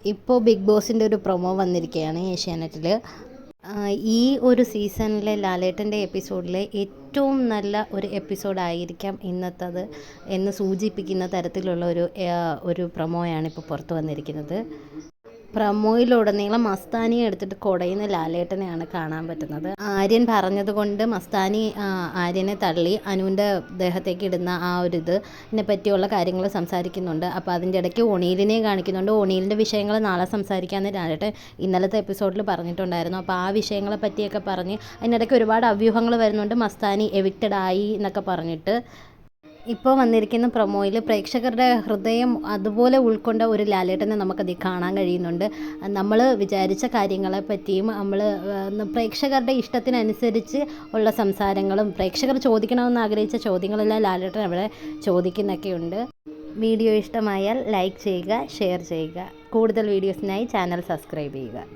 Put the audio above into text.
ഇപ്പോൾ ബിഗ് ബോസിൻ്റെ ഒരു പ്രൊമോ വന്നിരിക്കുകയാണ് ഏഷ്യാനെറ്റിൽ. ഈ ഒരു സീസണിലെ ലാലേട്ടൻ്റെ എപ്പിസോഡിലെ ഏറ്റവും നല്ല ഒരു എപ്പിസോഡായിരിക്കാം ഇന്നത്തത് എന്ന് സൂചിപ്പിക്കുന്ന തരത്തിലുള്ള ഒരു പ്രൊമോയാണ് ഇപ്പോൾ പുറത്തു വന്നിരിക്കുന്നത്. പ്രമോയിലുടനീളം മസ്താനിയെ എടുത്തിട്ട് കുടയുന്ന ലാലേട്ടനെയാണ് കാണാൻ പറ്റുന്നത്. ആര്യൻ പറഞ്ഞതുകൊണ്ട് മസ്താനി ആര്യനെ തള്ളി അനുവിൻ്റെ ദേഹത്തേക്ക് ഇടുന്ന ആ ഒരു ഇതിനെ പറ്റിയുള്ള കാര്യങ്ങൾ സംസാരിക്കുന്നുണ്ട്. അപ്പോൾ അതിൻ്റെ ഇടയ്ക്ക് ഒണീലിനെ കാണിക്കുന്നുണ്ട്. ഒണീലിൻ്റെ വിഷയങ്ങൾ നാളെ സംസാരിക്കാമെന്ന് ലാലേട്ടൻ ഇന്നലത്തെ എപ്പിസോഡിൽ പറഞ്ഞിട്ടുണ്ടായിരുന്നു. അപ്പോൾ ആ വിഷയങ്ങളെ പറ്റിയൊക്കെ പറഞ്ഞ് അതിനിടയ്ക്ക് ഒരുപാട് അവ്യൂഹങ്ങൾ വരുന്നുണ്ട്. മസ്താനി എവിക്റ്റഡ് ആയി എന്നൊക്കെ പറഞ്ഞിട്ട്. ഇപ്പോൾ വന്നിരിക്കുന്ന പ്രൊമോയിൽ പ്രേക്ഷകരുടെ ഹൃദയം അതുപോലെ ഉൾക്കൊണ്ട ഒരു ലാലേട്ടനെ നമുക്കതിൽ കാണാൻ കഴിയുന്നുണ്ട്. നമ്മൾ വിചാരിച്ച കാര്യങ്ങളെ പറ്റിയും പ്രേക്ഷകരുടെ ഇഷ്ടത്തിനനുസരിച്ച് ഉള്ള സംസാരങ്ങളും പ്രേക്ഷകർ ചോദിക്കണമെന്ന് ആഗ്രഹിച്ച ചോദ്യങ്ങളെല്ലാം ലാലേട്ടൻ അവിടെ ചോദിക്കുന്നൊക്കെയുണ്ട്. വീഡിയോ ഇഷ്ടമായാൽ ലൈക്ക് ചെയ്യുക, ഷെയർ ചെയ്യുക. കൂടുതൽ വീഡിയോസിനായി ചാനൽ സബ്സ്ക്രൈബ് ചെയ്യുക.